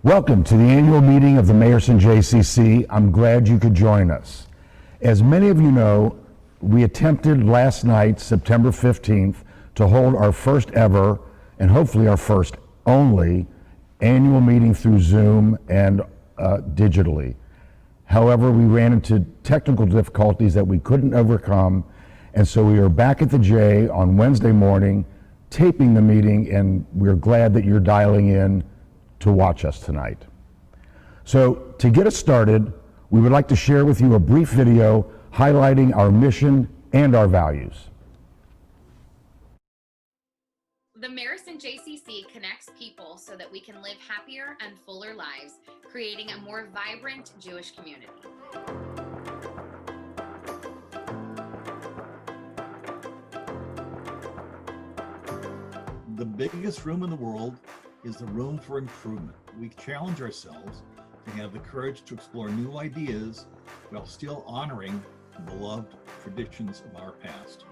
Welcome to the annual meeting of the Mayerson JCC. I'm glad you could join us. As many of you know, we attempted last night, September 15th, to hold our first ever, and hopefully our first only, annual meeting through Zoom and digitally. However, we ran into technical difficulties that we couldn't overcome, and so we are back at the J on Wednesday morning, taping the meeting, and we're glad that you're dialing in to watch us tonight. So to get us started, we would like to share with you a brief video highlighting our mission and our values. The Mayerson JCC connects people so that we can live happier and fuller lives, creating a more vibrant Jewish community. The biggest room in the world is the room for improvement. We challenge ourselves to have the courage to explore new ideas while still honoring the beloved traditions of our past.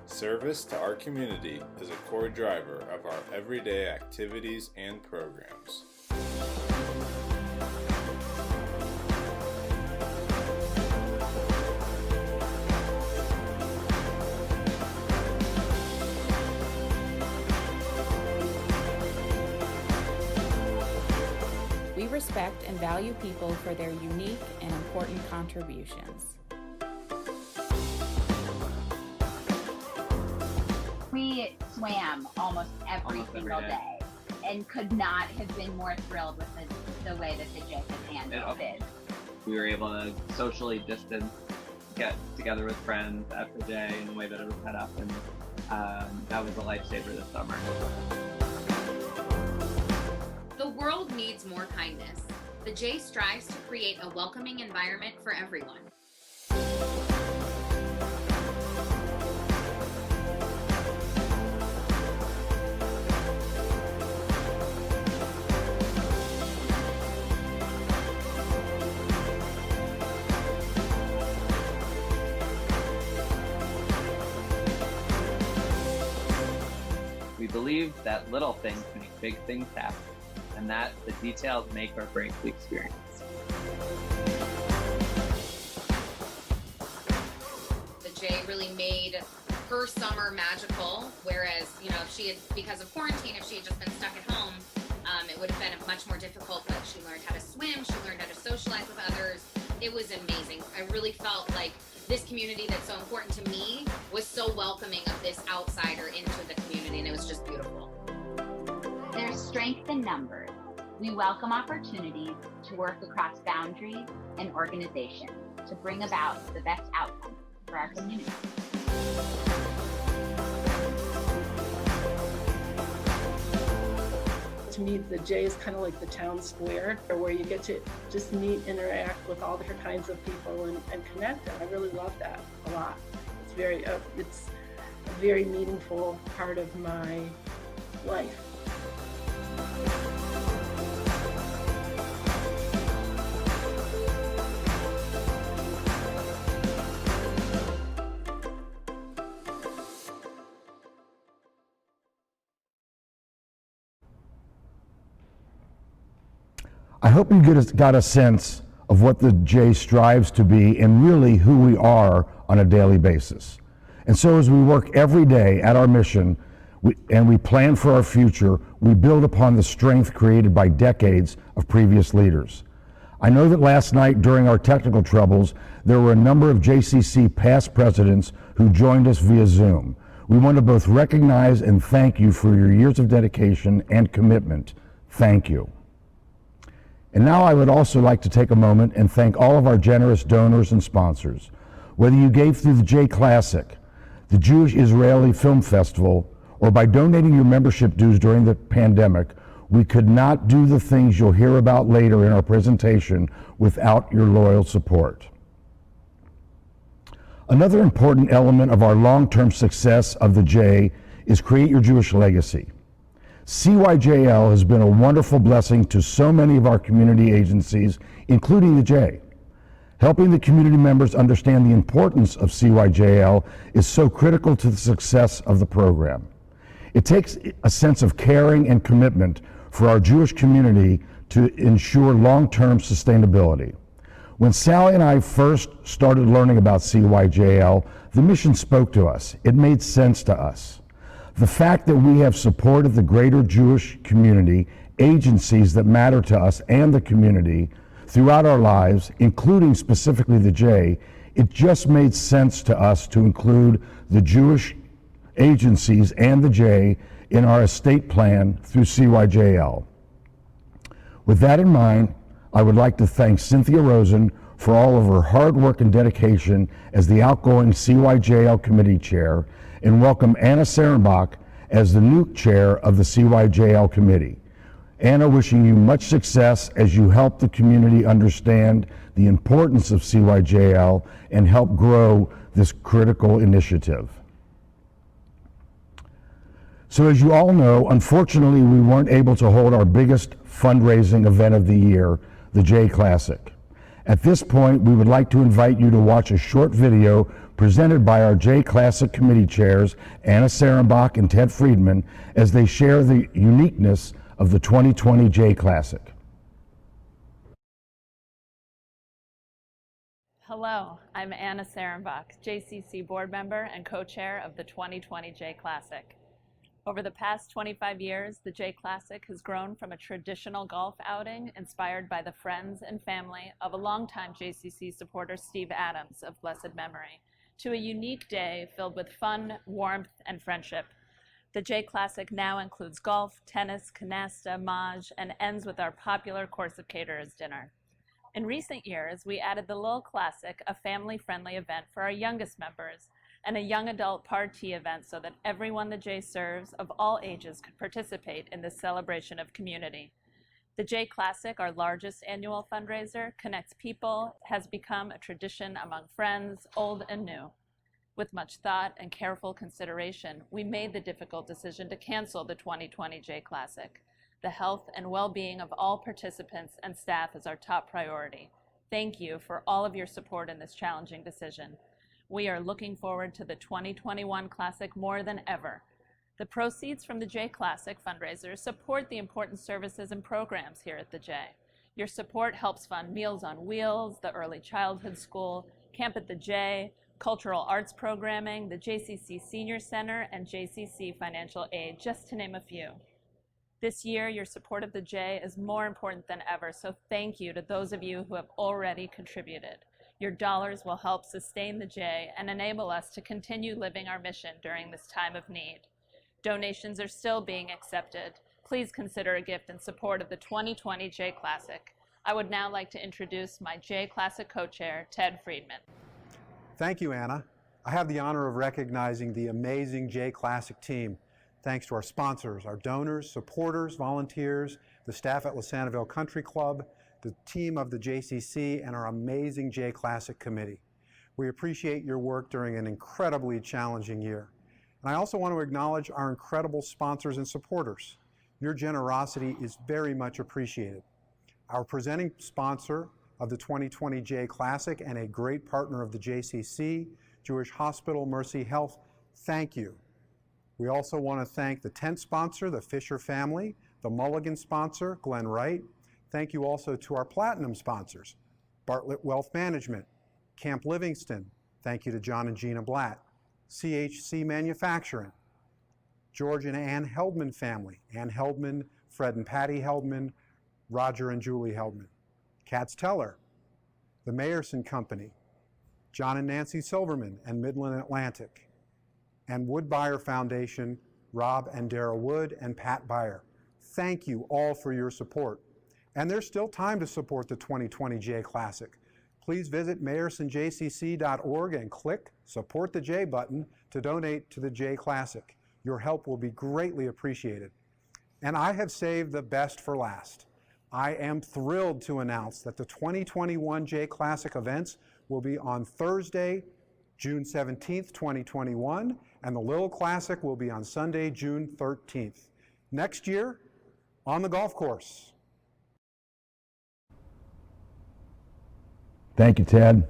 Service to our community is a core driver of our everyday activities and programs. We respect and value people for their unique and important contributions. We swam almost every single day and could not have been more thrilled with the way that the J has handled it. We were able to socially distance, get together with friends at the J in the way that it was set up, and that was a lifesaver this summer. The world needs more kindness. The J strives to create a welcoming environment for everyone. We believe that little things make big things happen, and that the details make or break the experience. The J really made her summer magical, whereas, if she had, because of quarantine, if she had just been stuck at home, it would have been much more difficult, but she learned how to swim, she learned how to socialize with others. It was amazing. I really felt like this community that's so important to me was so welcoming of this outsider into the community, and it was just beautiful. There's strength in numbers. We welcome opportunities to work across boundaries and organizations to bring about the best outcomes for our community. To me, the J is kind of like the town square, where you get to just meet, interact with all different kinds of people and connect. And I really love that a lot. It's a very meaningful part of my life. I hope you got a sense of what the J strives to be and really who we are on a daily basis. And so as we work every day at our mission and we plan for our future, we build upon the strength created by decades of previous leaders. I know that last night during our technical troubles, there were a number of JCC past presidents who joined us via Zoom. We want to both recognize and thank you for your years of dedication and commitment. Thank you. And now I would also like to take a moment and thank all of our generous donors and sponsors. Whether you gave through the J Classic, the Jewish Israeli Film Festival, or by donating your membership dues during the pandemic, we could not do the things you'll hear about later in our presentation without your loyal support. Another important element of our long-term success of the J is create your Jewish legacy. CYJL has been a wonderful blessing to so many of our community agencies, including the J. Helping the community members understand the importance of CYJL is so critical to the success of the program. It takes a sense of caring and commitment for our Jewish community to ensure long-term sustainability. When Sally and I first started learning about CYJL, the mission spoke to us. It made sense to us. The fact that we have supported the greater Jewish community, agencies that matter to us and the community throughout our lives, including specifically the J, it just made sense to us to include the Jewish agencies and the J in our estate plan through CYJL. With that in mind, I would like to thank Cynthia Rosen for all of her hard work and dedication as the outgoing CYJL committee chair, and welcome Anna Sarenbach as the new chair of the CYJL committee. Anna, wishing you much success as you help the community understand the importance of CYJL and help grow this critical initiative. So as you all know, unfortunately, we weren't able to hold our biggest fundraising event of the year, the J Classic. At this point, we would like to invite you to watch a short video presented by our J Classic committee chairs, Anna Sarenbach and Ted Friedman, as they share the uniqueness of the 2020 J Classic. Hello, I'm Anna Sarenbach, JCC board member and co-chair of the 2020 J Classic. Over the past 25 years, the J Classic has grown from a traditional golf outing inspired by the friends and family of a longtime JCC supporter, Steve Adams of blessed memory, to a unique day filled with fun, warmth, and friendship. The J Classic now includes golf, tennis, canasta, maj, and ends with our popular course of caterers dinner. In recent years, we added the Lil Classic, a family-friendly event for our youngest members, and a young adult party event so that everyone the J serves of all ages could participate in this celebration of community. The J Classic, our largest annual fundraiser, connects people, has become a tradition among friends, old and new. With much thought and careful consideration, we made the difficult decision to cancel the 2020 J Classic. The health and well-being of all participants and staff is our top priority. Thank you for all of your support in this challenging decision. We are looking forward to the 2021 Classic more than ever. The proceeds from the J Classic fundraiser support the important services and programs here at the J. Your support helps fund Meals on Wheels, the Early Childhood School, Camp at the J, cultural arts programming, the JCC Senior Center, and JCC Financial Aid, just to name a few. This year, your support of the J is more important than ever, so thank you to those of you who have already contributed. Your dollars will help sustain the J and enable us to continue living our mission during this time of need. Donations are still being accepted. Please consider a gift in support of the 2020 J Classic. I would now like to introduce my J Classic co-chair, Ted Friedman. Thank you, Anna. I have the honor of recognizing the amazing J Classic team. Thanks to our sponsors, our donors, supporters, volunteers, the staff at Lisanville Country Club, the team of the JCC, and our amazing J Classic committee. We appreciate your work during an incredibly challenging year. And I also want to acknowledge our incredible sponsors and supporters. Your generosity is very much appreciated. Our presenting sponsor of the 2020 J Classic and a great partner of the JCC, Jewish Hospital Mercy Health, thank you. We also want to thank the tent sponsor, the Fisher family, the Mulligan sponsor, Glenn Wright. Thank you also to our platinum sponsors, Bartlett Wealth Management, Camp Livingston. Thank you to John and Gina Blatt, CHC Manufacturing, George and Ann Heldman family, Ann Heldman, Fred and Patty Heldman, Roger and Julie Heldman, Katz Teller, the Mayerson Company, John and Nancy Silverman and Midland Atlantic, and Wood-Buyer Foundation, Rob and Dara Wood and Pat Byer. Thank you all for your support. And there's still time to support the 2020 J Classic. Please visit MayersonJCC.org and click Support the J button to donate to the J Classic. Your help will be greatly appreciated. And I have saved the best for last. I am thrilled to announce that the 2021 J Classic events will be on Thursday, June 17th, 2021, and the Little Classic will be on Sunday, June 13th. Next year, on the golf course. Thank you, Ted.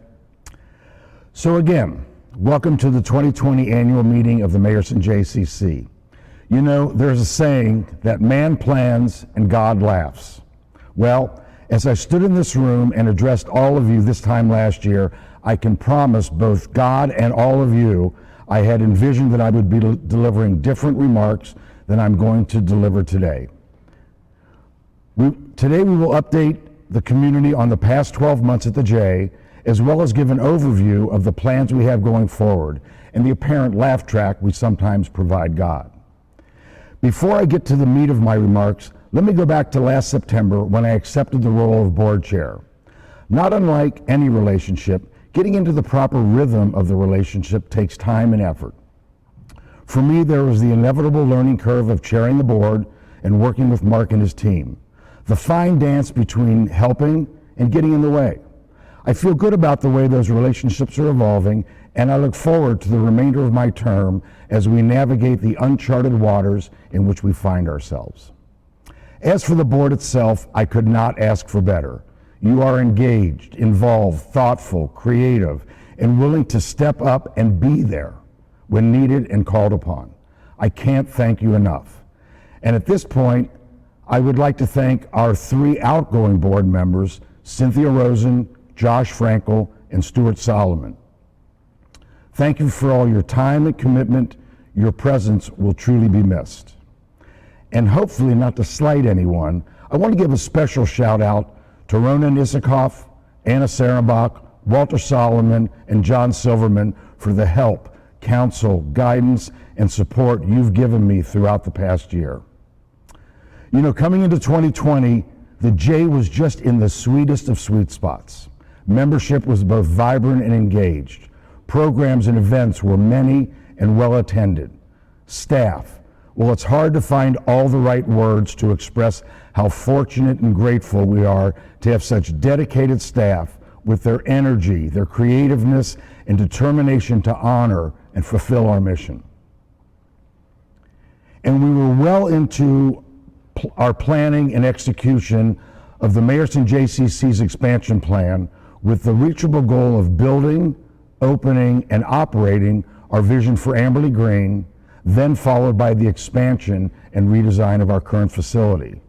So again, welcome to the 2020 annual meeting of the Mayerson JCC. You know, there's a saying that man plans and God laughs. Well, as I stood in this room and addressed all of you this time last year, I can promise both God and all of you, I had envisioned that I would be delivering different remarks than I'm going to deliver today. Today we will update the community on the past 12 months at the J, as well as give an overview of the plans we have going forward and the apparent laugh track we sometimes provide God. Before I get to the meat of my remarks, let me go back to last September when I accepted the role of board chair. Not unlike any relationship, getting into the proper rhythm of the relationship takes time and effort. For me, there was the inevitable learning curve of chairing the board and working with Mark and his team. The fine dance between helping and getting in the way. I feel good about the way those relationships are evolving, and I look forward to the remainder of my term as we navigate the uncharted waters in which we find ourselves. As for the board itself, I could not ask for better. You are engaged, involved, thoughtful, creative, and willing to step up and be there when needed and called upon. I can't thank you enough. And at this point, I would like to thank our 3 outgoing board members, Cynthia Rosen, Josh Frankel, and Stuart Solomon. Thank you for all your time and commitment. Your presence will truly be missed. And hopefully, not to slight anyone, I want to give a special shout out to Ronan Isikoff, Anna Sarenbach, Walter Solomon, and John Silverman for the help, counsel, guidance, and support you've given me throughout the past year. You know, coming into 2020, the J was just in the sweetest of sweet spots. Membership was both vibrant and engaged. Programs and events were many and well attended. Staff, well, it's hard to find all the right words to express how fortunate and grateful we are to have such dedicated staff with their energy, their creativeness, and determination to honor and fulfill our mission. And we were well into our planning and execution of the Mayerson JCC's expansion plan with the reachable goal of building, opening, and operating our vision for Amberley Green, then followed by the expansion and redesign of our current facility.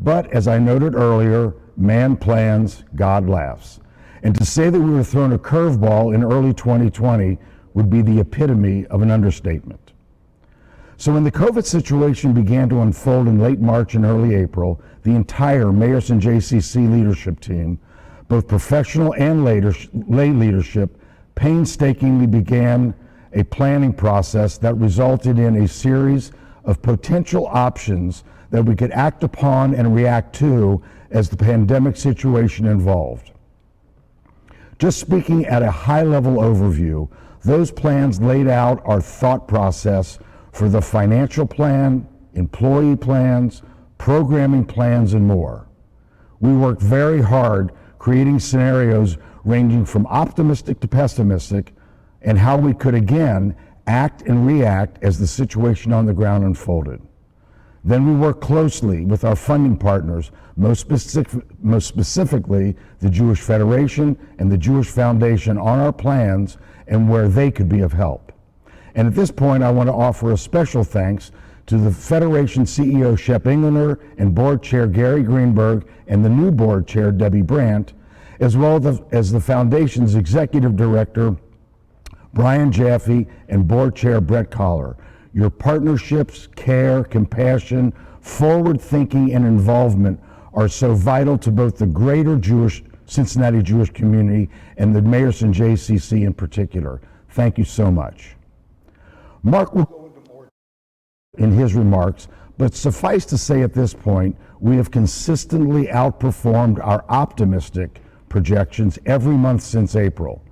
But as I noted earlier, man plans, God laughs. And to say that we were thrown a curveball in early 2020 would be the epitome of an understatement. So when the COVID situation began to unfold in late March and early April, the entire Mayerson JCC leadership team, both professional and lay leadership, painstakingly began a planning process that resulted in a series of potential options that we could act upon and react to as the pandemic situation evolved. Just speaking at a high-level overview, those plans laid out our thought process for the financial plan, employee plans, programming plans, and more. We worked very hard creating scenarios ranging from optimistic to pessimistic, and how we could again act and react as the situation on the ground unfolded. Then we worked closely with our funding partners, most specifically the Jewish Federation and the Jewish Foundation, on our plans and where they could be of help. And at this point, I want to offer a special thanks to the Federation CEO Shep Englander and Board Chair Gary Greenberg and the new Board Chair Debbie Brandt, as well as the Foundation's Executive Director Brian Jaffe and Board Chair Brett Collar. Your partnerships, care, compassion, forward thinking, and involvement are so vital to both the greater Cincinnati Jewish community and the Mayerson JCC in particular. Thank you so much. Mark will go into more in his remarks, but suffice to say at this point, we have consistently outperformed our optimistic projections every month since April.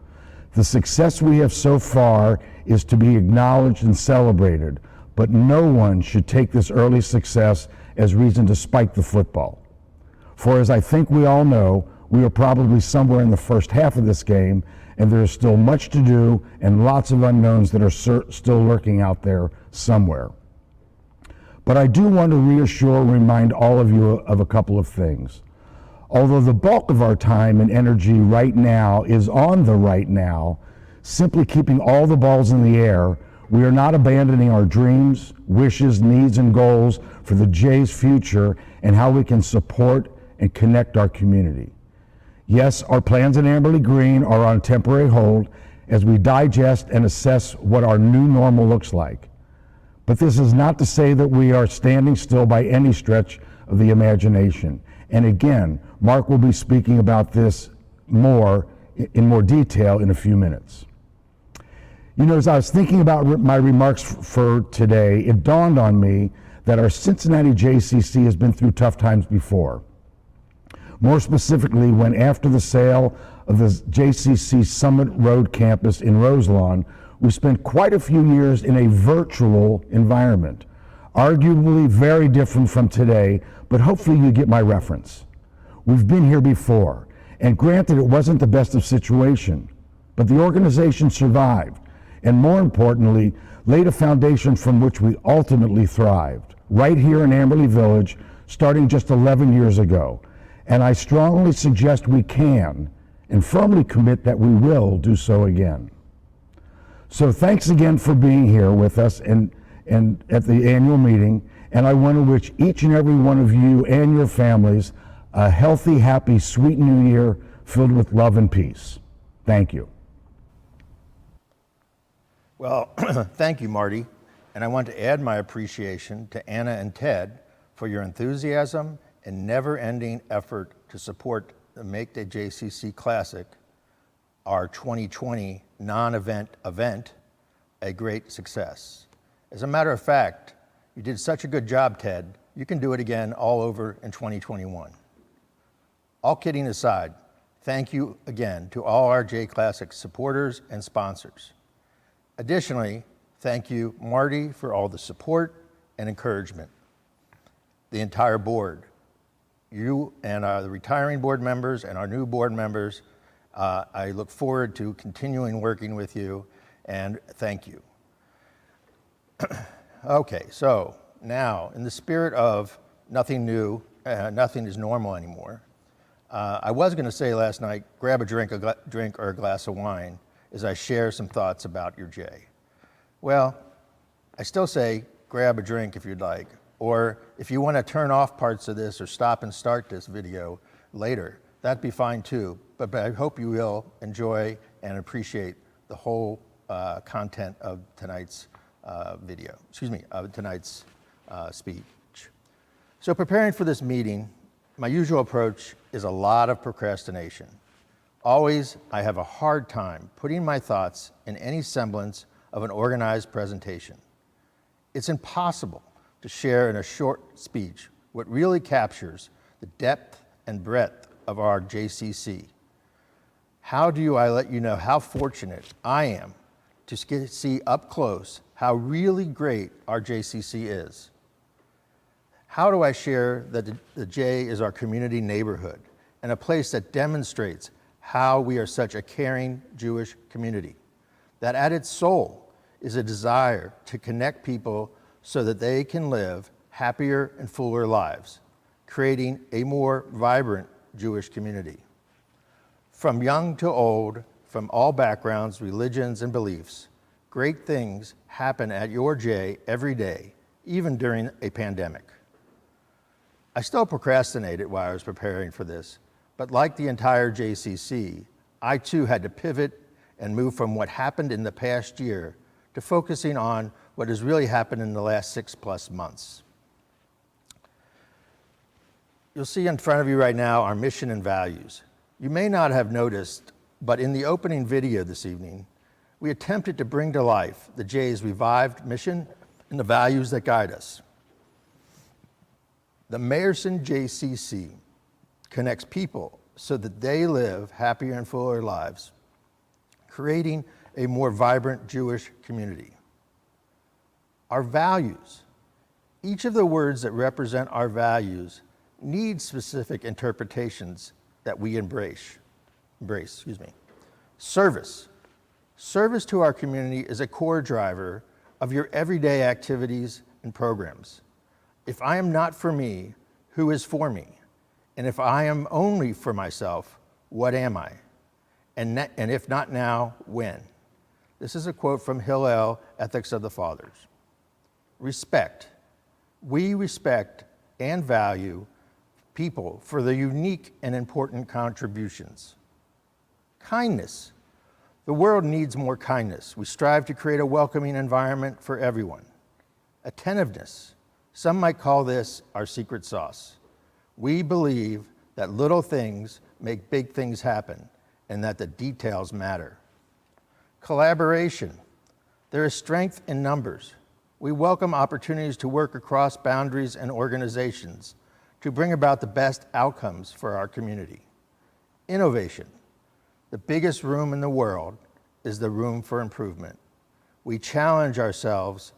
The success we have so far is to be acknowledged and celebrated, but no one should take this early success as reason to spike the football. For as I think we all know, we are probably somewhere in the first half of this game, and there is still much to do and lots of unknowns that are still lurking out there somewhere. But I do want to reassure and remind all of you of a couple of things. Although the bulk of our time and energy right now is on the right now, simply keeping all the balls in the air, we are not abandoning our dreams, wishes, needs, and goals for the Jay's future and how we can support and connect our community. Yes, our plans in Amberley Green are on temporary hold as we digest and assess what our new normal looks like. But this is not to say that we are standing still by any stretch of the imagination. And again, Mark will be speaking about this in more detail in a few minutes. You know, as I was thinking about my remarks for today, it dawned on me that our Cincinnati JCC has been through tough times before. More specifically, when after the sale of the JCC Summit Road campus in Roselawn, we spent quite a few years in a virtual environment, arguably very different from today, but hopefully you get my reference. We've been here before, and granted it wasn't the best of situation, but the organization survived, and more importantly, laid a foundation from which we ultimately thrived, right here in Amberley Village, starting just 11 years ago. And I strongly suggest we can, and firmly commit that we will do so again. So thanks again for being here with us and at the annual meeting, and I want to wish each and every one of you and your families a healthy, happy, sweet new year filled with love and peace. Thank you. Well, thank you, Marty, and I want to add my appreciation to Anna and Ted for your enthusiasm and never-ending effort to support the Make the JCC Classic, our 2020 non-event event, a great success. As a matter of fact, you did such a good job, Ted, you can do it again all over in 2021. All kidding aside, thank you again to all our J Classic supporters and sponsors. Additionally, thank you, Marty, for all the support and encouragement. The entire board, you and the retiring board members and our new board members, I look forward to continuing working with you, and thank you. Okay, so now, in the spirit of nothing new, nothing is normal anymore, I was going to say last night, grab a drink or a glass of wine as I share some thoughts about your Jay. Well, I still say grab a drink if you'd like, or if you want to turn off parts of this or stop and start this video later, that'd be fine too. But I hope you will enjoy and appreciate the whole content of tonight's tonight's speech. So preparing for this meeting, my usual approach is a lot of procrastination. Always, I have a hard time putting my thoughts in any semblance of an organized presentation. It's impossible to share in a short speech what really captures the depth and breadth of our JCC. How do I let you know how fortunate I am to see up close how really great our JCC is? How do I share that the J is our community neighborhood and a place that demonstrates how we are such a caring Jewish community, that at its soul is a desire to connect people so that they can live happier and fuller lives, creating a more vibrant Jewish community. From young to old, from all backgrounds, religions, and beliefs, great things happen at your J every day, even during a pandemic. I still procrastinated while I was preparing for this, but like the entire JCC, I too had to pivot and move from what happened in the past year to focusing on what has really happened in the last 6+ months. You'll see in front of you right now our mission and values. You may not have noticed, but in the opening video this evening, we attempted to bring to life the J's revived mission and the values that guide us. The Mayerson JCC connects people so that they live happier and fuller lives, creating a more vibrant Jewish community. Our values. Each of the words that represent our values need specific interpretations that we embrace. Service. Service to our community is a core driver of your everyday activities and programs. If I am not for me, who is for me? And if I am only for myself, what am I? And if not now, when? This is a quote from Hillel, Ethics of the Fathers. Respect. We respect and value people for their unique and important contributions. Kindness. The world needs more kindness. We strive to create a welcoming environment for everyone. Attentiveness. Some might call this our secret sauce. We believe that little things make big things happen and that the details matter. Collaboration. There is strength in numbers. We welcome opportunities to work across boundaries and organizations to bring about the best outcomes for our community. Innovation. The biggest room in the world is the room for improvement. We challenge ourselves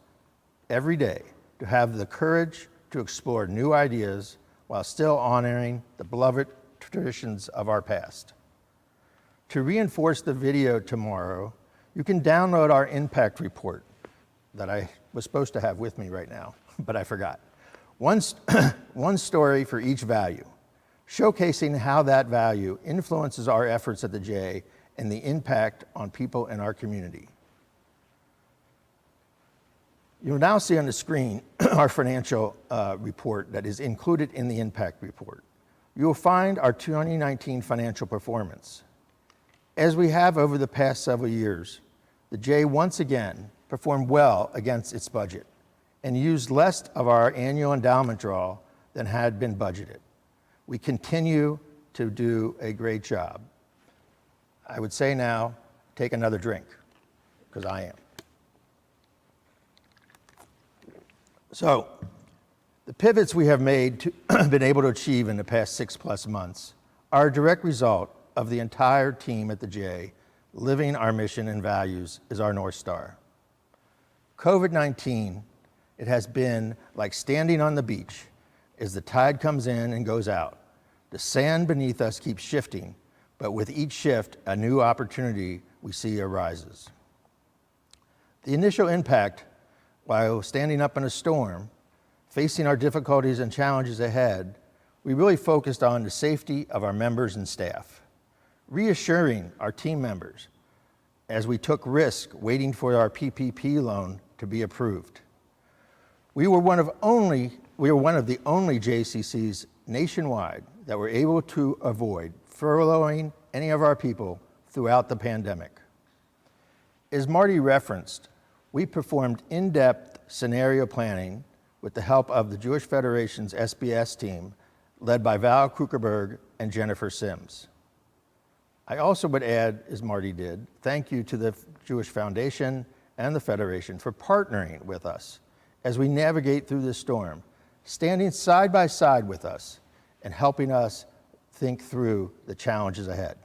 every day to have the courage to explore new ideas while still honoring the beloved traditions of our past. To reinforce the video tomorrow, you can download our impact report that I was supposed to have with me right now, but I forgot. One story for each value, showcasing how that value influences our efforts at the J and the impact on people in our community. You'll now see on the screen our financial report that is included in the impact report. You will find our 2019 financial performance. As we have over the past several years, the J once again performed well against its budget and used less of our annual endowment draw than had been budgeted. We continue to do a great job. I would say now, take another drink, because I am. So, the pivots we have been able to achieve in the past 6+ months are a direct result of the entire team at the J. Living our mission and values is our North Star. COVID-19, it has been like standing on the beach as the tide comes in and goes out. The sand beneath us keeps shifting, but with each shift, a new opportunity we see arises. The initial impact, while standing up in a storm, facing our difficulties and challenges ahead, we really focused on the safety of our members and staff, reassuring our team members as we took risk waiting for our PPP loan to be approved. We were one of the only JCCs nationwide that were able to avoid furloughing any of our people throughout the pandemic. As Marty referenced, we performed in-depth scenario planning with the help of the Jewish Federation's SBS team, led by Val Krukerberg and Jennifer Sims. I also would add, as Marty did, thank you to the Jewish Foundation and the Federation for partnering with us as we navigate through this storm, standing side by side with us and helping us think through the challenges ahead.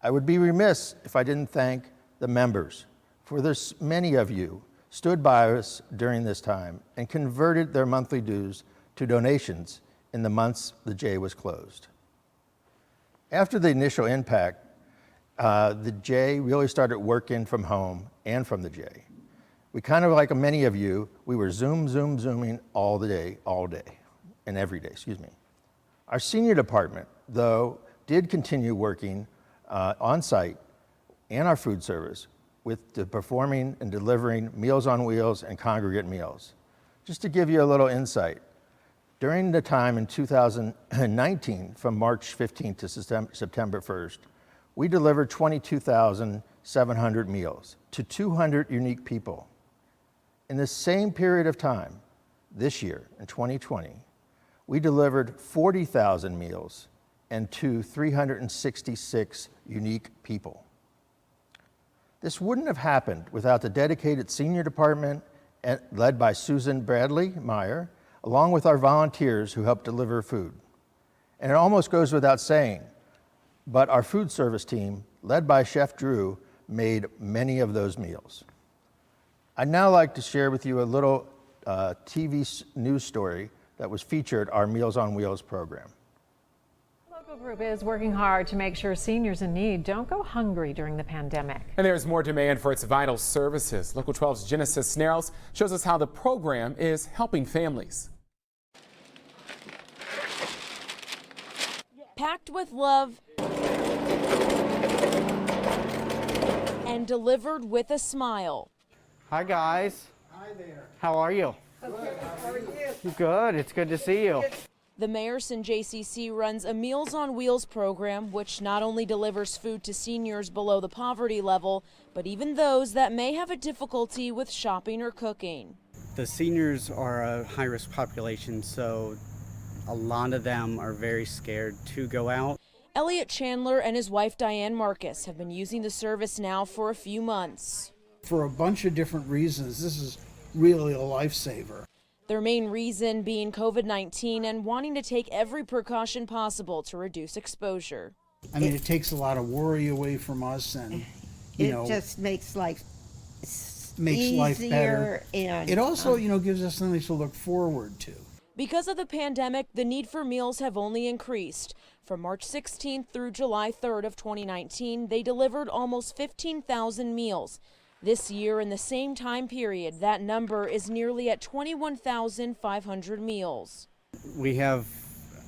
I would be remiss if I didn't thank the members, for there's many of you stood by us during this time and converted their monthly dues to donations in the months the J was closed. After the initial impact, the J really started working from home and from the J. We kind of, like many of you, we were zooming all day, and every day, Our senior department, though, did continue working on site and our food service with the performing and delivering Meals on Wheels and congregate meals. Just to give you a little insight, during the time in 2019, from March 15th to September 1st, we delivered 22,700 meals to 200 unique people. In the same period of time, this year, in 2020, we delivered 40,000 meals and to 366 unique people. This wouldn't have happened without the dedicated senior department led by Susan Bradley Meyer, along with our volunteers who helped deliver food. And it almost goes without saying, but our food service team, led by Chef Drew, made many of those meals. I'd now like to share with you a little TV news story that was featured our Meals on Wheels program. The group is working hard to make sure seniors in need don't go hungry during the pandemic. And there's more demand for its vital services. Local 12's Genesis Snarles shows us how the program is helping families. Packed with love and delivered with a smile. Hi guys. Hi there. How are you? Okay, how are you? Good, it's good to see you. The Mayerson JCC runs a Meals on Wheels program, which not only delivers food to seniors below the poverty level, but even those that may have a difficulty with shopping or cooking. The seniors are a high-risk population, so a lot of them are very scared to go out. Elliot Chandler and his wife Diane Marcus have been using the service now for a few months. For a bunch of different reasons, this is really a lifesaver. Their main reason being COVID-19 and wanting to take every precaution possible to reduce exposure. I mean, it takes a lot of worry away from us, and it just makes life better. And it also, gives us something to look forward to. Because of the pandemic, the need for meals have only increased. From March 16th through July 3rd of 2019, they delivered almost 15,000 meals. This year, in the same time period, that number is nearly at 21,500 meals. We have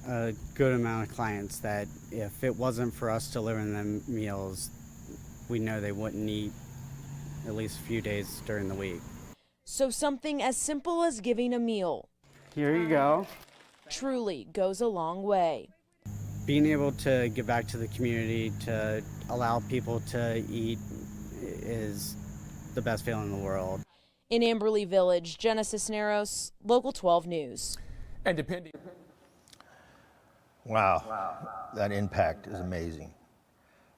a good amount of clients that if it wasn't for us delivering them meals, we know they wouldn't eat at least a few days during the week. So something as simple as giving a meal. Here you go. Truly goes a long way. Being able to give back to the community, to allow people to eat is the best feeling in the world. In Amberley Village, Jenna Cisneros, Local 12 News. And depending. Wow, that impact is amazing.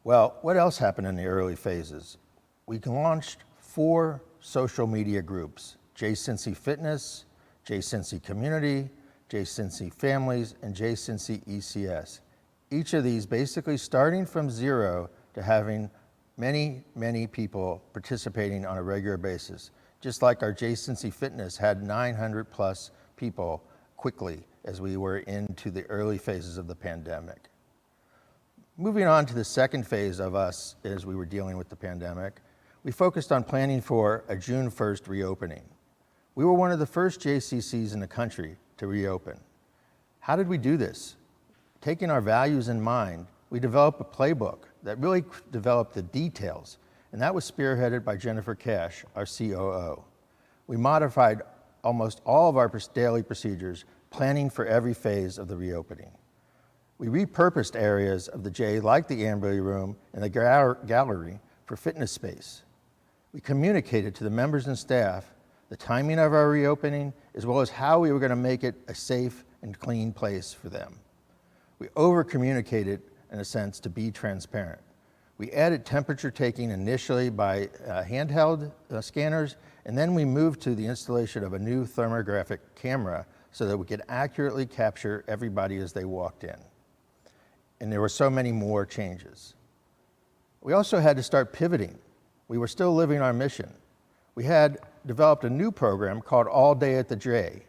Well, what else happened in the early phases? We launched 4 social media groups: JCC Fitness, JCC Community, JCC Families, and JCC ECS. Each of these basically starting from zero to having many people participating on a regular basis. Just like our JCC Fitness had 900 plus people quickly as we were into the early phases of the pandemic. Moving on to the second phase of us as we were dealing with the pandemic, we focused on planning for a June 1st reopening. We were one of the first JCCs in the country to reopen. How did we do this? Taking our values in mind, we developed a playbook that really developed the details, and that was spearheaded by Jennifer Cash, our COO. We modified almost all of our daily procedures, planning for every phase of the reopening. We repurposed areas of the J, like the Amberley Room and the gallery, for fitness space. We communicated to the members and staff the timing of our reopening, as well as how we were going to make it a safe and clean place for them. We over-communicated, in a sense, to be transparent. We added temperature taking initially by handheld scanners, and then we moved to the installation of a new thermographic camera so that we could accurately capture everybody as they walked in. And there were so many more changes. We also had to start pivoting. We were still living our mission. We had developed a new program called All Day at the J,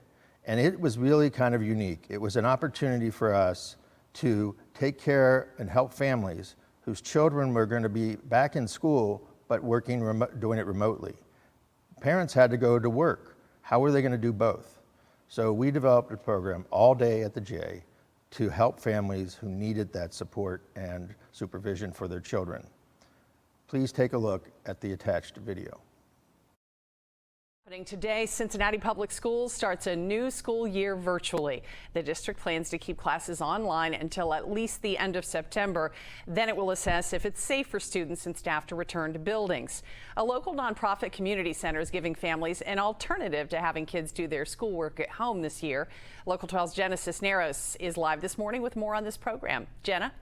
and it was really kind of unique. It was an opportunity for us to take care and help families whose children were going to be back in school but doing it remotely. Parents had to go to work. How were they going to do both? So we developed a program, All Day at the J, to help families who needed that support and supervision for their children. Please take a look at the attached video. Today, Cincinnati Public Schools starts a new school year virtually. The district plans to keep classes online until at least the end of September. Then it will assess if it's safe for students and staff to return to buildings. A local nonprofit community center is giving families an alternative to having kids do their schoolwork at home this year. Local 12's Jenna Cisneros is live this morning with more on this program. Jenna?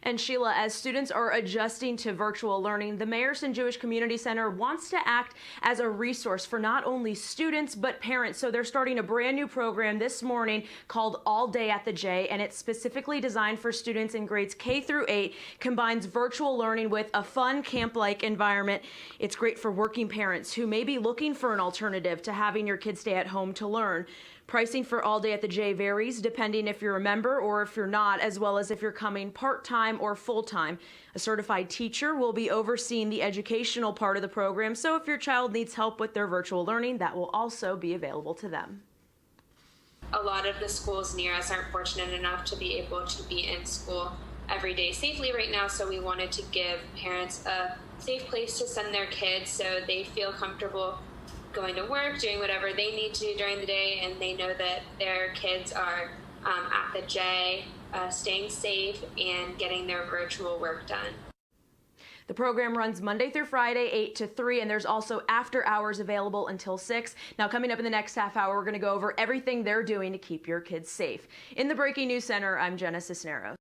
And Sheila, as students are adjusting to virtual learning, the Mayerson Jewish Community Center wants to act as a resource for not only students but parents. So they're starting a brand new program this morning called All Day at the J, and it's specifically designed for students in grades K through 8, combines virtual learning with a fun camp-like environment. It's great for working parents who may be looking for an alternative to having your kids stay at home to learn. Pricing for all day at the J varies depending if you're a member or if you're not, as well as if you're coming part-time or full-time. A certified teacher will be overseeing the educational part of the program, so if your child needs help with their virtual learning, that will also be available to them. A lot of the schools near us aren't fortunate enough to be able to be in school every day safely right now, so we wanted to give parents a safe place to send their kids so they feel comfortable going to work, doing whatever they need to do during the day, and they know that their kids are at the J, staying safe and getting their virtual work done. The program runs Monday through Friday, 8 to 3, and there's also after hours available until 6. Now, coming up in the next half hour, we're going to go over everything they're doing to keep your kids safe. In the Breaking News Center, I'm Jenna Cisneros.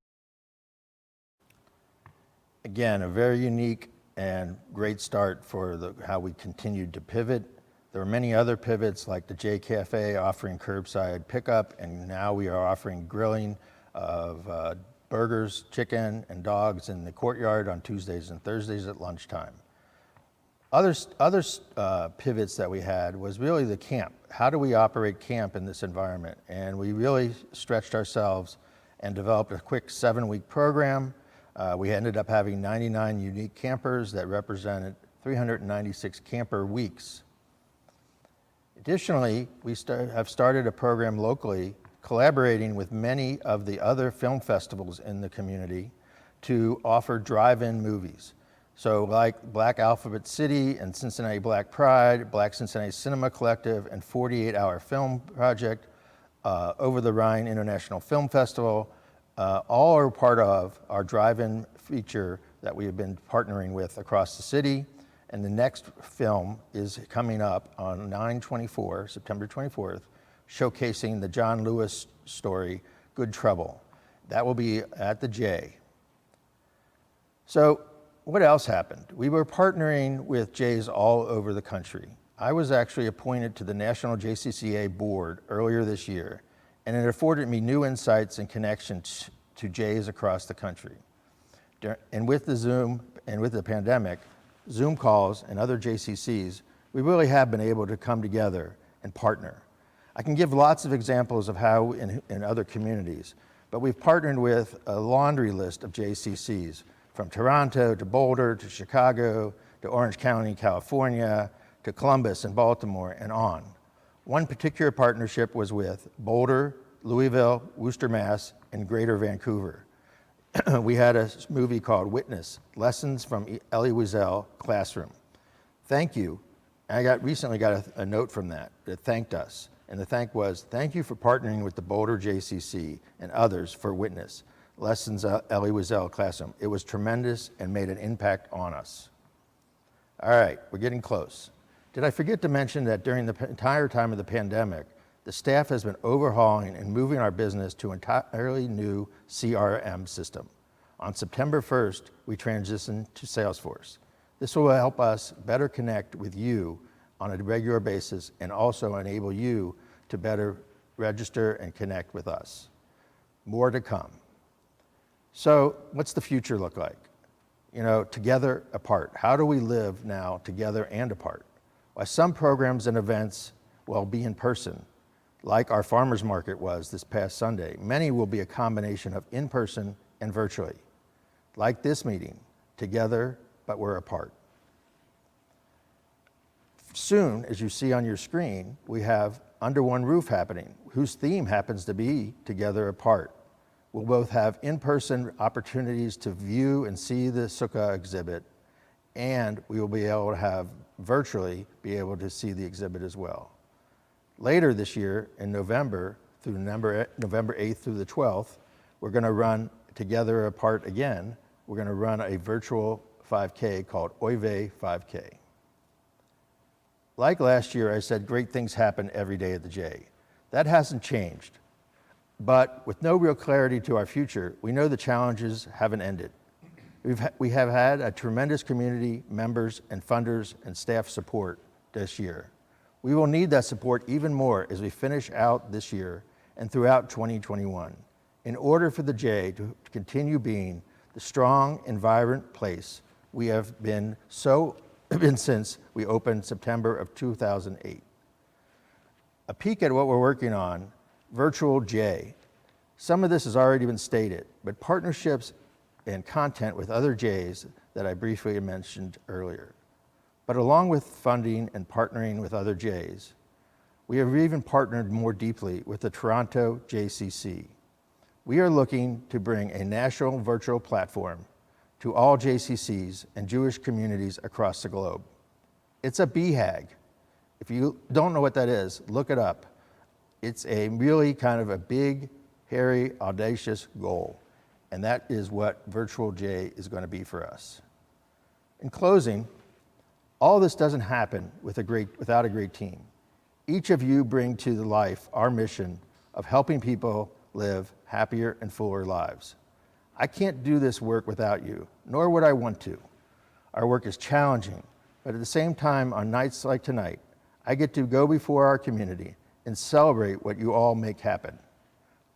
Again, a very unique and great start for how we continued to pivot. There were many other pivots like the J Cafe offering curbside pickup, and now we are offering grilling of burgers, chicken, and dogs in the courtyard on Tuesdays and Thursdays at lunchtime. Other pivots that we had was really the camp. How do we operate camp in this environment? And we really stretched ourselves and developed a quick 7-week program. We ended up having 99 unique campers that represented 396 camper weeks. Additionally, we have started a program locally collaborating with many of the other film festivals in the community to offer drive-in movies. So like Black Alphabet City and Cincinnati Black Pride, Black Cincinnati Cinema Collective, and 48 Hour Film Project, Over the Rhine International Film Festival, all are part of our drive-in feature that we have been partnering with across the city. And the next film is coming up on September 24th, showcasing the John Lewis story, Good Trouble. That will be at the J. So what else happened? We were partnering with J's all over the country. I was actually appointed to the National JCCA board earlier this year, and it afforded me new insights and connections to J's across the country. And with the Zoom and with the pandemic, Zoom calls and other JCCs, we really have been able to come together and partner. I can give lots of examples of how in other communities, but we've partnered with a laundry list of JCCs from Toronto to Boulder to Chicago to Orange County, California, to Columbus and Baltimore and on. One particular partnership was with Boulder, Louisville, Worcester, Mass, and Greater Vancouver. We had a movie called Witness, Lessons from Elie Wiesel Classroom. Thank you. I recently got a note from that thanked us. And the thank was, thank you for partnering with the Boulder JCC and others for Witness, Lessons Elie Wiesel Classroom. It was tremendous and made an impact on us. All right, we're getting close. Did I forget to mention that during the entire time of the pandemic, the staff has been overhauling and moving our business to an entirely new CRM system. On September 1st, we transitioned to Salesforce. This will help us better connect with you on a regular basis and also enable you to better register and connect with us. More to come. So what's the future look like? You know, together, apart. How do we live now together and apart? While some programs and events will be in person, like our farmers market was this past Sunday, many will be a combination of in-person and virtually. Like this meeting, together, but we're apart. Soon, as you see on your screen, we have Under One Roof happening, whose theme happens to be Together Apart. We'll both have in-person opportunities to view and see the Sukkah exhibit, and we will be able to have virtually be able to see the exhibit as well. Later this year, in November, through November 8th through the 12th, we're going to run Together Apart again. We're going to run a virtual 5K called Oive 5K. Like last year, I said great things happen every day at the J. That hasn't changed. But with no real clarity to our future, we know the challenges haven't ended. We have had a tremendous community, members and funders and staff support this year. We will need that support even more as we finish out this year and throughout 2021 in order for the J to continue being the strong and vibrant place we have been since we opened September of 2008. A peek at what we're working on, Virtual J. Some of this has already been stated, but partnerships and content with other J's that I briefly mentioned earlier. But along with funding and partnering with other J's, we have even partnered more deeply with the Toronto JCC. We are looking to bring a national virtual platform to all JCCs and Jewish communities across the globe. It's a BHAG. If you don't know what that is, look it up. It's a really kind of a big, hairy, audacious goal, and that is what Virtual J is going to be for us. In closing, all this doesn't happen without a great team. Each of you bring to life our mission of helping people live happier and fuller lives. I can't do this work without you, nor would I want to. Our work is challenging, but at the same time, on nights like tonight, I get to go before our community and celebrate what you all make happen.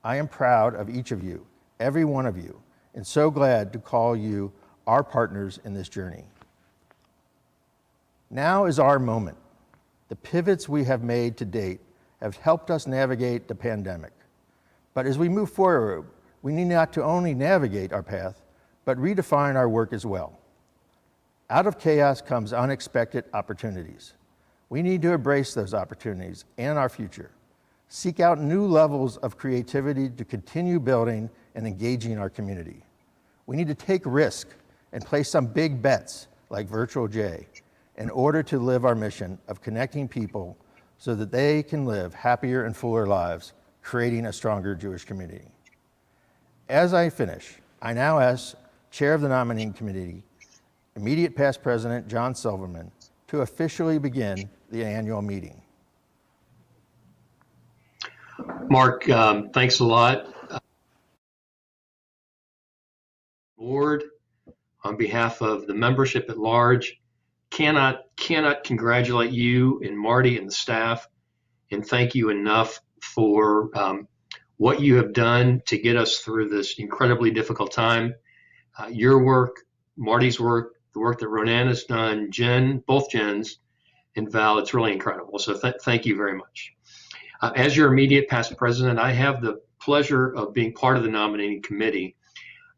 I am proud of each of you, every one of you, and so glad to call you our partners in this journey. Now is our moment. The pivots we have made to date have helped us navigate the pandemic. But as we move forward, we need not to only navigate our path, but redefine our work as well. Out of chaos comes unexpected opportunities. We need to embrace those opportunities and our future. Seek out new levels of creativity to continue building and engaging our community. We need to take risk and place some big bets like Virtual J in order to live our mission of connecting people so that they can live happier and fuller lives, creating a stronger Jewish community. As I finish, I now ask Chair of the Nominating Committee, immediate past President John Silverman, to officially begin the annual meeting. Mark, thanks a lot. Board, on behalf of the membership at large, cannot congratulate you and Marty and the staff and thank you enough for what you have done to get us through this incredibly difficult time. Your work, Marty's work, the work that Ronan has done, Jen, both Jens, and Val, it's really incredible. So thank you very much. As your immediate past president, I have the pleasure of being part of the nominating committee.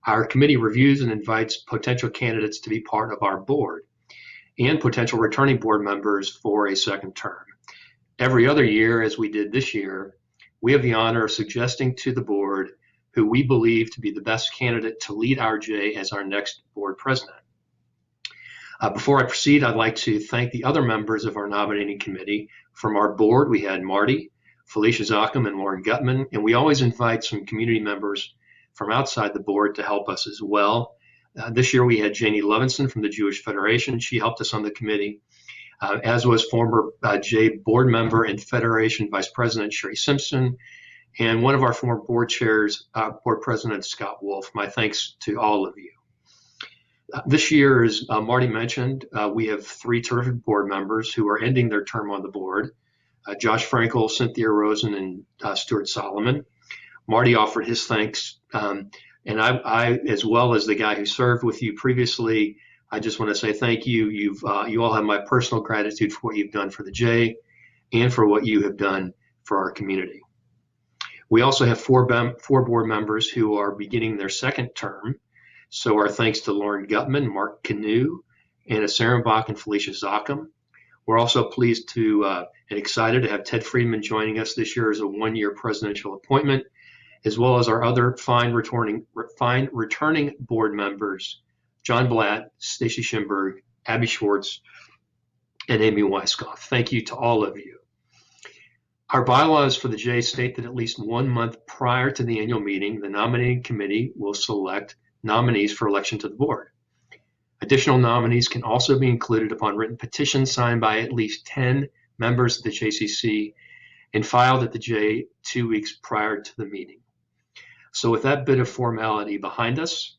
Our committee reviews and invites potential candidates to be part of our board and potential returning board members for a second term. Every other year, as we did this year, we have the honor of suggesting to the board who we believe to be the best candidate to lead RJ as our next board president. Before I proceed, I'd like to thank the other members of our nominating committee. From our board, we had Marty, Felicia Zockham, and Lauren Gutman, and we always invite some community members from outside the board to help us as well. This year we had Janie Levinson from the Jewish Federation. She helped us on the committee, as was former J board member and Federation Vice President Sherry Simpson, and one of our former board chairs, Board President Scott Wolf. My thanks to all of you. This year, as Marty mentioned, we have 3 terrific board members who are ending their term on the board. Josh Frankel, Cynthia Rosen, and Stuart Solomon. Marty offered his thanks, and I, as well as the guy who served with you previously, I just want to say thank you. You all have my personal gratitude for what you've done for the J and for what you have done for our community. We also have 4 board members who are beginning their second term. So our thanks to Lauren Gutman, Mark Canoe, Anna Sarenbach, and Felicia Zockham. We're also pleased to and excited to have Ted Friedman joining us this year as a 1-year presidential appointment, as well as our other fine returning board members, John Blatt, Stacy Schimberg, Abby Schwartz, and Amy Weiskopf. Thank you to all of you. Our bylaws for the J state that at least 1 month prior to the annual meeting, the nominating committee will select nominees for election to the board. Additional nominees can also be included upon written petitions signed by at least 10 members of the JCC and filed at the J 2 weeks prior to the meeting. So with that bit of formality behind us,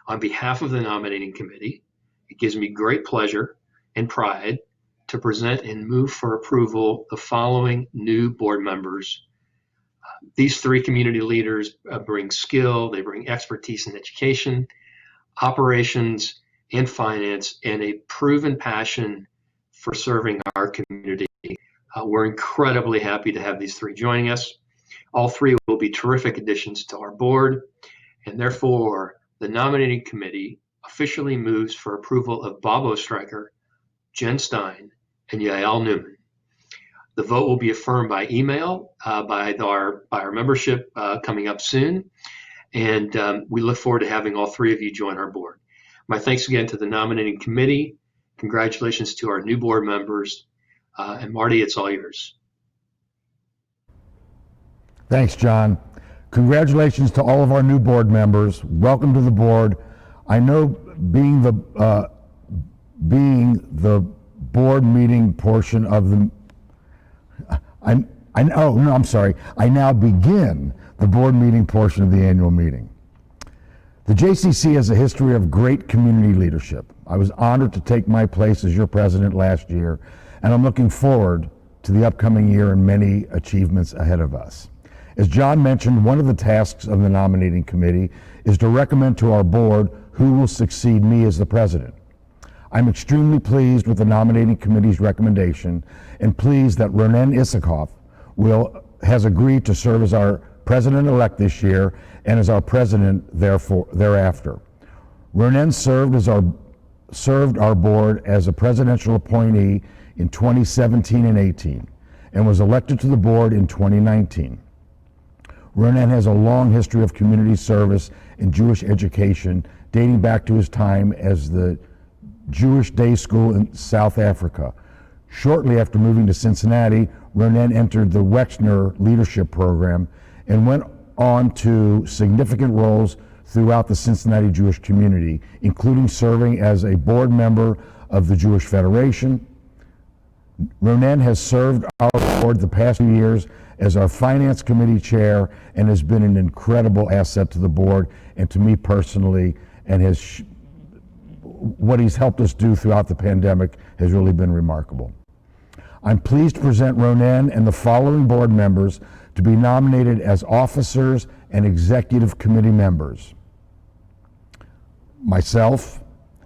on behalf of the nominating committee, it gives me great pleasure and pride to present and move for approval the following new board members. These 3 community leaders bring skill, they bring expertise in education, operations, and finance, and a proven passion for serving our community. We're incredibly happy to have these three joining us. All three will be terrific additions to our board, and therefore the nominating committee officially moves for approval of Bob Ostreicher, Jen Stein, and Yael Newman. The vote will be affirmed by email by our membership coming up soon, and we look forward to having all three of you join our board. My thanks again to the nominating committee. Congratulations to our new board members. And Marty, it's all yours. Thanks, John. Congratulations to all of our new board members. Welcome to the board. I know being the board meeting portion of the, I now begin the board meeting portion of the annual meeting. The JCC has a history of great community leadership. I was honored to take my place as your president last year, and I'm looking forward to the upcoming year and many achievements ahead of us. As John mentioned, one of the tasks of the nominating committee is to recommend to our board who will succeed me as the president. I'm extremely pleased with the nominating committee's recommendation and pleased that Ronen Issakoff has agreed to serve as our president-elect this year and as our president thereafter. Ronen served our board as a presidential appointee in 2017 and 18 and was elected to the board in 2019. Ronen has a long history of community service and Jewish education dating back to his time as the Jewish Day School in South Africa. Shortly after moving to Cincinnati, Ronen entered the Wexner Leadership Program and went on to significant roles throughout the Cincinnati Jewish community, including serving as a board member of the Jewish Federation. Ronen has served our board the past few years as our Finance Committee chair and has been an incredible asset to the board and to me personally, and what he's helped us do throughout the pandemic has really been remarkable. I'm pleased to present Ronen and the following board members to be nominated as officers and executive committee members. Myself,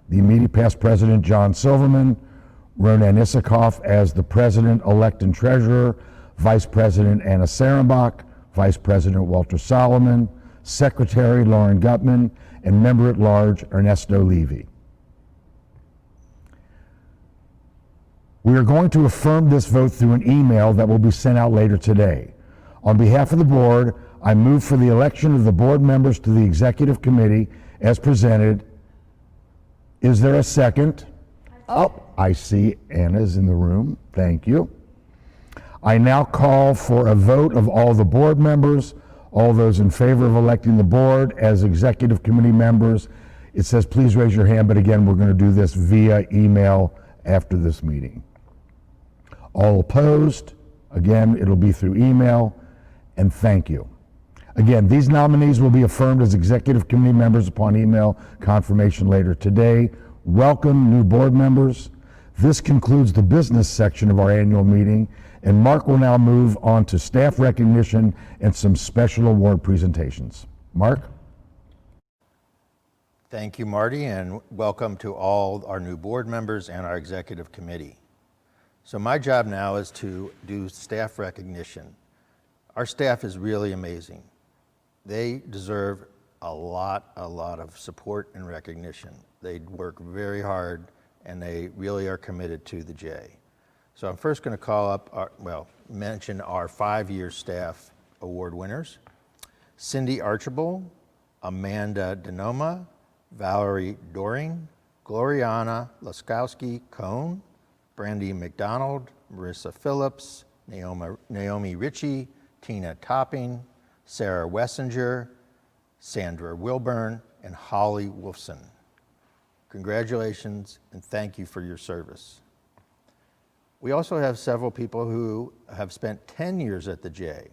the immediate past president John Silverman, Ronen Issakoff as the president-elect and treasurer, Vice President Anna Sarenbach, Vice President Walter Solomon, Secretary Lauren Gutman, and Member-at-Large Ernesto Levy. We are going to affirm this vote through an email that will be sent out later today. On behalf of the board, I move for the election of the board members to the executive committee as presented. Is there a second? Oh, I see Anna's in the room. Thank you. I now call for a vote of all the board members. All those in favor of electing the board as executive committee members, it says please raise your hand, but again, we're going to do this via email after this meeting. All opposed, again, it'll be through email, and thank you. Again, these nominees will be affirmed as executive committee members upon email confirmation later today. Welcome, new board members. This concludes the business section of our annual meeting, and Mark will now move on to staff recognition and some special award presentations. Mark? Thank you, Marty, and welcome to all our new board members and our executive committee. So my job now is to do staff recognition. Our staff is really amazing. They deserve a lot of support and recognition. They work very hard and they really are committed to the J. So I'm first going to call up, mention our 5-year staff award winners. Cindy Archibald, Amanda Denoma, Valerie Doring, Gloriana Laskowski-Cohn, Brandy McDonald, Marissa Phillips, Naomi Ritchie, Tina Topping, Sarah Wessinger, Sandra Wilburn, and Holly Wolfson. Congratulations and thank you for your service. We also have several people who have spent 10 years at the J.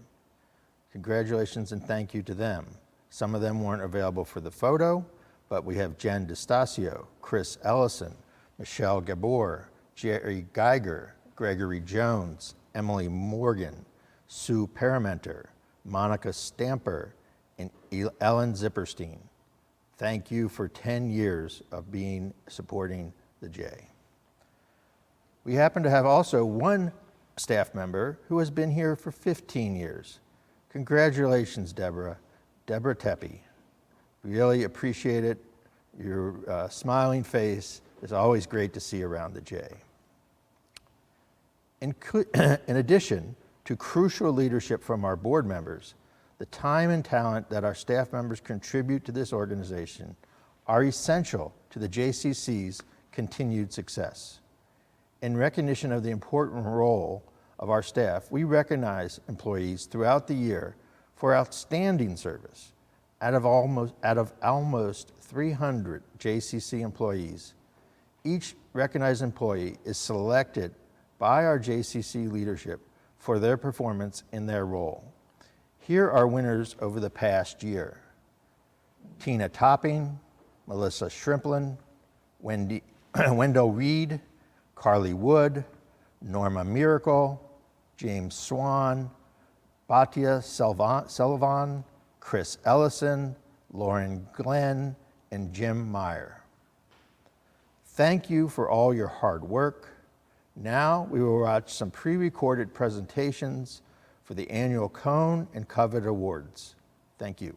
Congratulations and thank you to them. Some of them weren't available for the photo, but we have Jen DeStasio, Chris Ellison, Michelle Gabor, Jerry Geiger, Gregory Jones, Emily Morgan, Sue Paramenter, Monica Stamper, and Ellen Zipperstein. Thank you for 10 years of supporting the J. We happen to have also one staff member who has been here for 15 years. Congratulations, Deborah. Deborah Tepe. Really appreciate it. Your smiling face is always great to see around the J. In addition to crucial leadership from our board members, the time and talent that our staff members contribute to this organization are essential to the JCC's continued success. In recognition of the important role of our staff, we recognize employees throughout the year for outstanding service. Out of almost 300 JCC employees, each recognized employee is selected by our JCC leadership for their performance in their role. Here are winners over the past year: Tina Topping, Melissa Shrimplin, Wendell Reed, Carly Wood, Norma Miracle, James Swan, Batia Sullivan, Chris Ellison, Lauren Glenn, and Jim Meyer. Thank you for all your hard work. Now we will watch some pre-recorded presentations for the annual Cone and Kavod Awards. Thank you.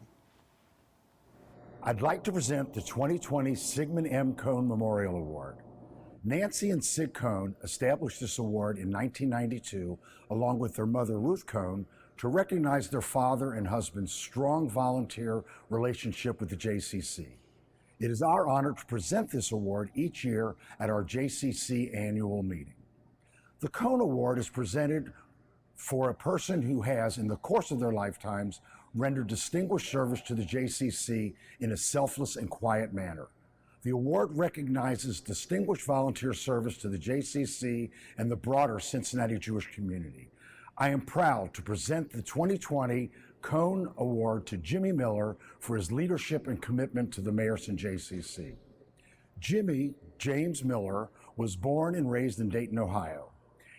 I'd like to present the 2020 Sigmund M. Cone Memorial Award. Nancy and Sid Cone established this award in 1992, along with their mother Ruth Cone, to recognize their father and husband's strong volunteer relationship with the JCC. It is our honor to present this award each year at our JCC annual meeting. The Cone Award is presented for a person who has, in the course of their lifetimes, rendered distinguished service to the JCC in a selfless and quiet manner. The award recognizes distinguished volunteer service to the JCC and the broader Cincinnati Jewish community. I am proud to present the 2020 Cone Award to Jimmy Miller for his leadership and commitment to the Mayerson JCC. Jimmy James Miller was born and raised in Dayton, Ohio.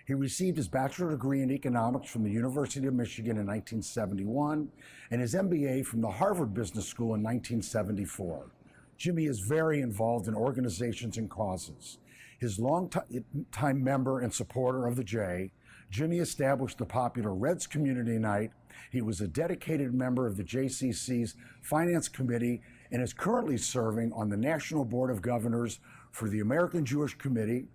He received his bachelor's degree in economics from the University of Michigan in 1971 and his MBA from the Harvard Business School in 1974. Jimmy is very involved in organizations and causes. His long-time member and supporter of the J, Jimmy established the popular Reds Community Night. He was a dedicated member of the JCC's Finance Committee and is currently serving on the National Board of Governors for the American Jewish Committee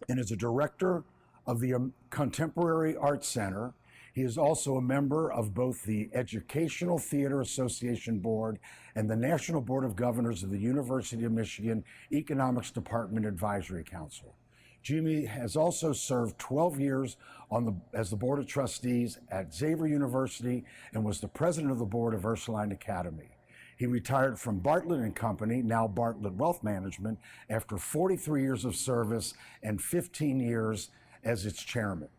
and is a director of the Contemporary Arts Center. He is also a member of both the Educational Theater Association Board and the National Board of Governors of the University of Michigan Economics Department Advisory Council. Jimmy has also served 12 years as the Board of Trustees at Xavier University and was the president of the board of Ursuline Academy. He retired from Bartlett & Company, now Bartlett Wealth Management, after 43 years of service and 15 years as its chairman.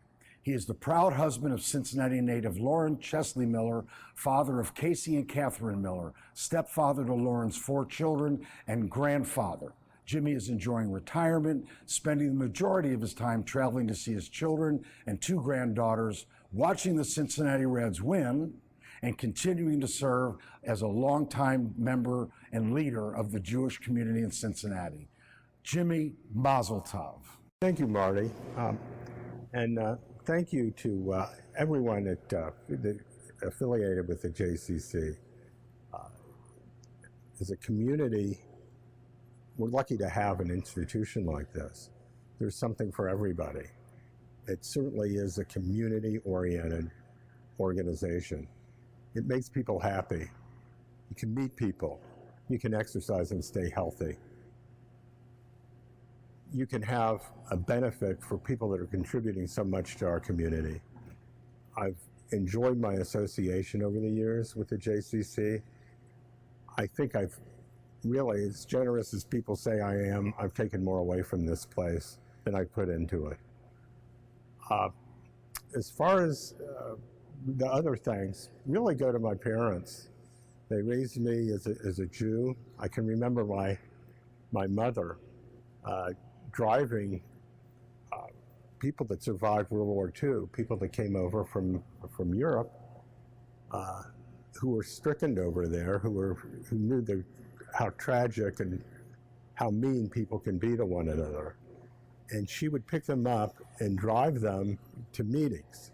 He is the proud husband of Cincinnati native Lauren Chesley Miller, father of Casey and Catherine Miller, stepfather to Lauren's 4 children, and grandfather. Jimmy is enjoying retirement, spending the majority of his time traveling to see his children and 2 granddaughters, watching the Cincinnati Reds win, and continuing to serve as a longtime member and leader of the Jewish community in Cincinnati. Jimmy, Mazel Tov. Thank you, Marty. And thank you to everyone affiliated with the JCC. As a community, we're lucky to have an institution like this. There's something for everybody. It certainly is a community-oriented organization. It makes people happy. You can meet people. You can exercise and stay healthy. You can have a benefit for people that are contributing so much to our community. I've enjoyed my association over the years with the JCC. I think I've really, as generous as people say I am, I've taken more away from this place than I put into it. As far as the other things, really go to my parents. They raised me as a Jew. I can remember my mother driving people that survived World War II, people that came over from Europe, who were stricken over there, who knew how tragic and how mean people can be to one another. and she would pick them up and drive them to meetings.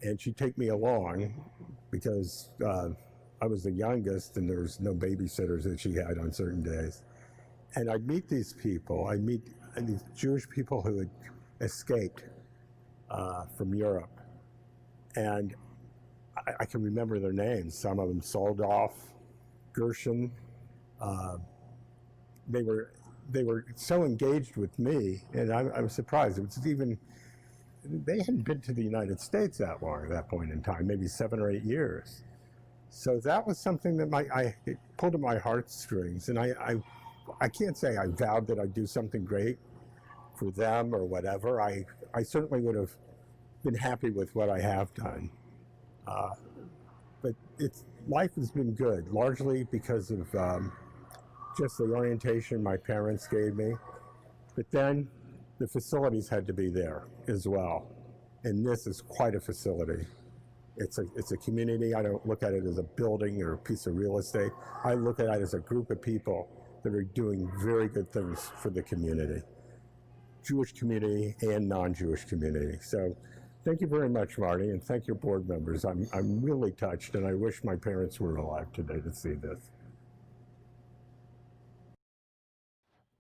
And she'd take me along because I was the youngest and there was no babysitters that she had on certain days. And I'd meet these people. I'd meet these Jewish people who had escaped from Europe. And I can remember their names. Some of them, Soldoff, Gershon. They were so engaged with me, and I was surprised. It was even, they hadn't been to the United States that long at that point in time, maybe 7 or 8 years. So that was something that it pulled at my heartstrings, and I can't say I vowed that I'd do something great for them or whatever. I certainly would have been happy with what I have done. But life has been good, largely because of just the orientation my parents gave me. But then the facilities had to be there as well. And this is quite a facility. It's a community. I don't look at it as a building or a piece of real estate. I look at it as a group of people that are doing very good things for the community, Jewish community and non-Jewish community. So thank you very much, Marty, and thank your board members. I'm really touched, and I wish my parents were alive today to see this.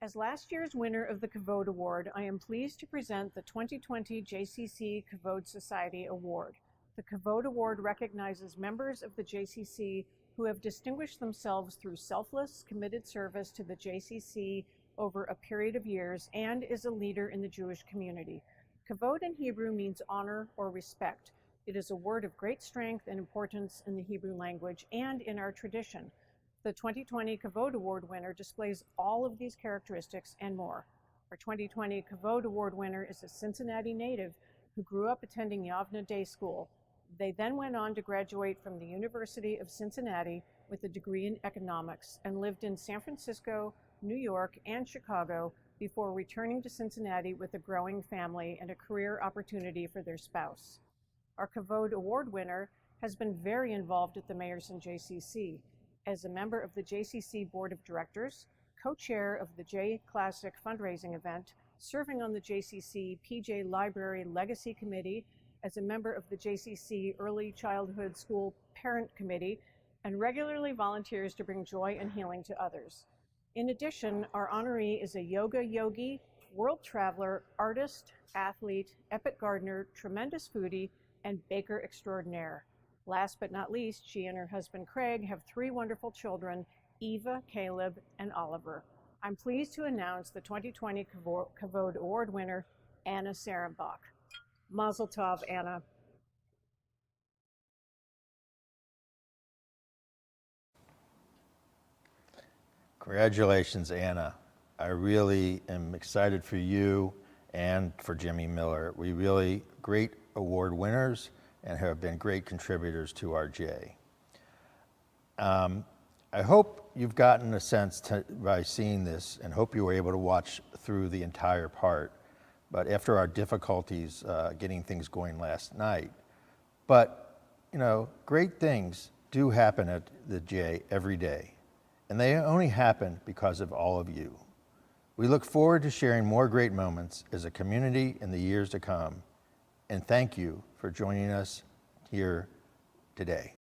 As last year's winner of the Kavod Award, I am pleased to present the 2020 JCC Kavod Society Award. The Kavod Award recognizes members of the JCC who have distinguished themselves through selfless, committed service to the JCC over a period of years and is a leader in the Jewish community. Kavod in Hebrew means honor or respect. It is a word of great strength and importance in the Hebrew language and in our tradition. The 2020 Kavod Award winner displays all of these characteristics and more. Our 2020 Kavod Award winner is a Cincinnati native who grew up attending Yavna Day School. They then went on to graduate from the University of Cincinnati with a degree in economics and lived in San Francisco, New York, and Chicago before returning to Cincinnati with a growing family and a career opportunity for their spouse. Our Kavod Award winner has been very involved at the Mayerson JCC. As a member of the JCC Board of Directors, co-chair of the J Classic fundraising event, serving on the JCC PJ Library Legacy Committee, as a member of the JCC Early Childhood School Parent Committee, and regularly volunteers to bring joy and healing to others. In addition, our honoree is a yoga yogi, world traveler, artist, athlete, epic gardener, tremendous foodie, and baker extraordinaire. Last but not least, she and her husband Craig have 3 wonderful children, Eva, Caleb, and Oliver. I'm pleased to announce the 2020 Kavod Award winner, Anna Sarenbach. Mazel tov, Anna. Congratulations, Anna. I really am excited for you and for Jimmy Miller. We really great award winners and have been great contributors to our J. I hope you've gotten a sense by seeing this, and hope you were able to watch through the entire part, but after our difficulties getting things going last night. But, you know, great things do happen at the J every day, and they only happen because of all of you. We look forward to sharing more great moments as a community in the years to come, and thank you for joining us here today.